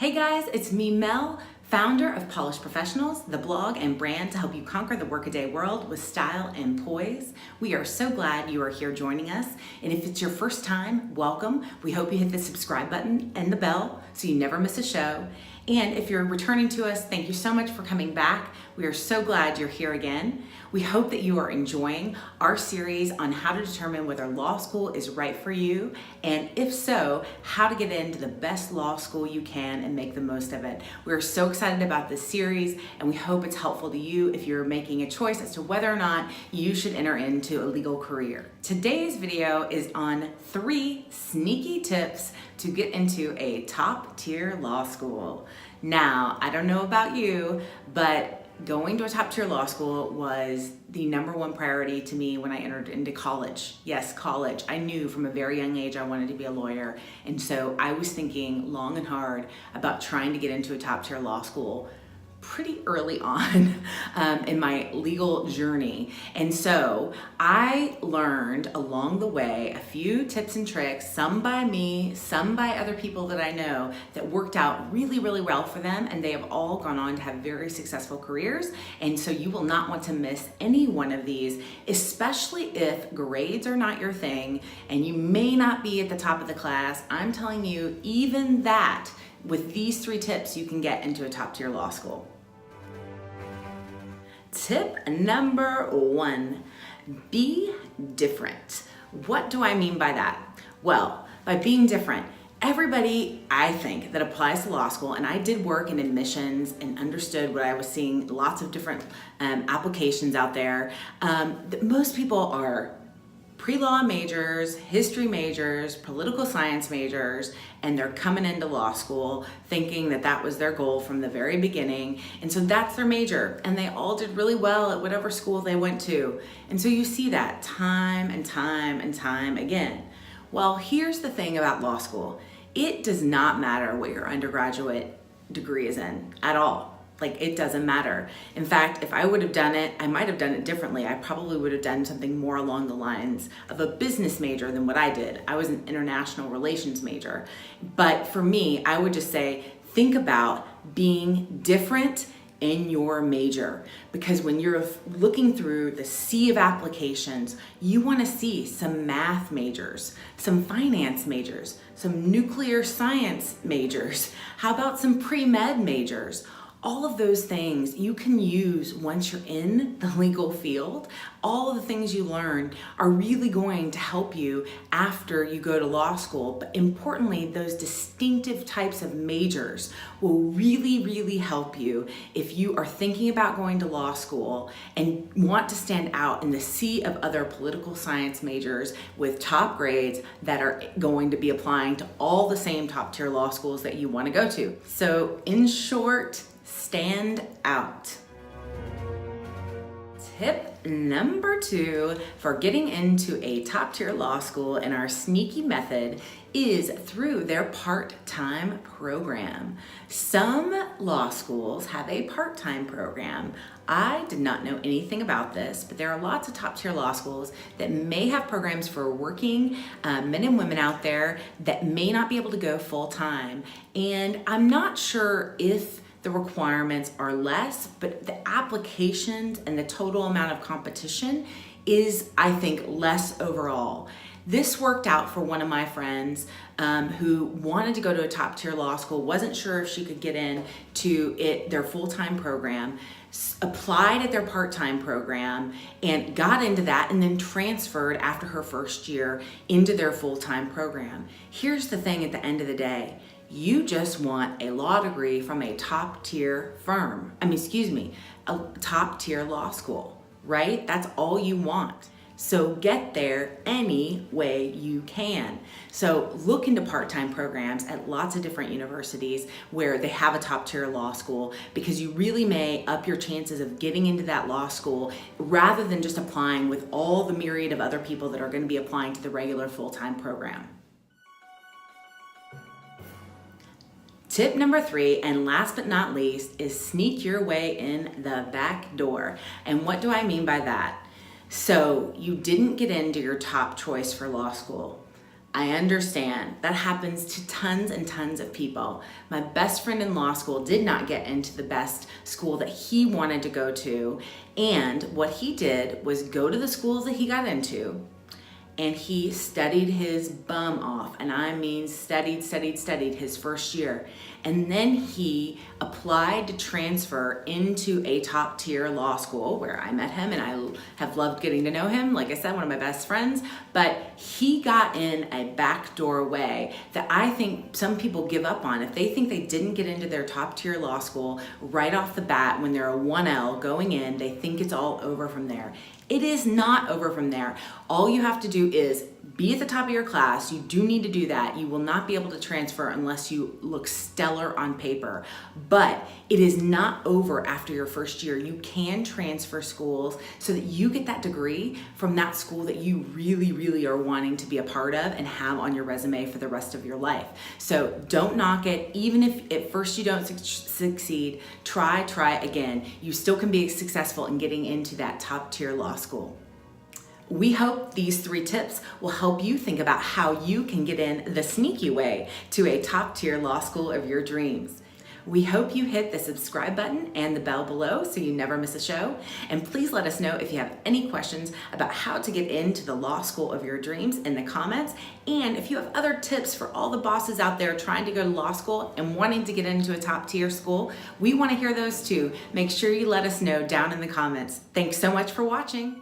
Hey guys, it's me, Mel, founder of Polished Professionals, the blog and brand to help you conquer the workaday world with style and poise. We are so glad you are here joining us. And if it's your first time, welcome. We hope you hit the subscribe button and the bell so you never miss a show. And if you're returning to us, thank you so much for coming back. We are so glad you're here again. We hope that you are enjoying our series on how to determine whether law school is right for you, and if so, how to get into the best law school you can and make the most of it. We're so excited about this series, and we hope it's helpful to you if you're making a choice as to whether or not you should enter into a legal career. Today's video is on 3 sneaky tips to get into a top-tier law school. Now, I don't know about you, but going to a top-tier law school was the #1 priority to me when I entered into college. Yes, college. I knew from a very young age I wanted to be a lawyer, and so I was thinking long and hard about trying to get into a top-tier law school pretty early on in my legal journey. And so I learned along the way a few tips and tricks, some by me, some by other people that I know, that worked out really, really well for them, and they have all gone on to have very successful careers. And so you will not want to miss any one of these, especially if grades are not your thing and you may not be at the top of the class. I'm telling you, even that, with these 3 tips, you can get into a top-tier law school. Tip number 1, be different. What do I mean by that? Well, by being different, everybody, I think, that applies to law school, and I did work in admissions and understood what I was seeing, lots of different applications out there. Most people are pre-law majors, history majors, political science majors, and they're coming into law school thinking that that was their goal from the very beginning. And so that's their major, and they all did really well at whatever school they went to. And so you see that time and time and time again. Well, here's the thing about law school. It does not matter what your undergraduate degree is in at all. Like, it doesn't matter. In fact, if I would have done it, I might have done it differently. I probably would have done something more along the lines of a business major than what I did. I was an international relations major. But for me, I would just say, think about being different in your major, because when you're looking through the sea of applications, you want to see some math majors, some finance majors, some nuclear science majors. How about some pre-med majors? All of those things you can use once you're in the legal field. All of the things you learn are really going to help you after you go to law school. But importantly, those distinctive types of majors will really, really help you if you are thinking about going to law school and want to stand out in the sea of other political science majors with top grades that are going to be applying to all the same top-tier law schools that you want to go to. So in short, stand out. Tip number 2 for getting into a top-tier law school in our sneaky method is through their part-time program. Some law schools have a part-time program. I did not know anything about this, but there are lots of top-tier law schools that may have programs for working men and women out there that may not be able to go full-time. And I'm not sure if the requirements are less, but the applications and the total amount of competition is, I think, less overall. This worked out for one of my friends who wanted to go to a top-tier law school, wasn't sure if she could get in to their full-time program, applied at their part-time program and got into that, and then transferred after her first year into their full-time program. Here's the thing at the end of the day. You just want a law degree from a top-tier firm. A top-tier law school, right? That's all you want. So get there any way you can. So look into part-time programs at lots of different universities where they have a top-tier law school, because you really may up your chances of getting into that law school rather than just applying with all the myriad of other people that are going to be applying to the regular full-time program. Tip number 3, and last but not least, is sneak your way in the back door. And what do I mean by that? So you didn't get into your top choice for law school. I understand. That happens to tons and tons of people. My best friend in law school did not get into the best school that he wanted to go to. And what he did was go to the schools that he got into, and he studied his bum off. And I mean studied his first year. And then he applied to transfer into a top tier law school where I met him, and I have loved getting to know him. Like I said, one of my best friends, but he got in a backdoor way that I think some people give up on. If they think they didn't get into their top tier law school right off the bat when they're a 1L going in, they think it's all over from there. It is not over from there. All you have to do is be at the top of your class. You do need to do that. You will not be able to transfer unless you look stellar on paper. But it is not over after your first year. You can transfer schools so that you get that degree from that school that you really, really are wanting to be a part of and have on your resume for the rest of your life. So don't knock it. Even if at first you don't succeed, try again. You still can be successful in getting into that top tier law school. We hope these 3 tips will help you think about how you can get in the sneaky way to a top tier law school of your dreams. We hope you hit the subscribe button and the bell below so you never miss a show. And please let us know if you have any questions about how to get into the law school of your dreams in the comments. And if you have other tips for all the bosses out there trying to go to law school and wanting to get into a top tier school, we want to hear those too. Make sure you let us know down in the comments. Thanks so much for watching.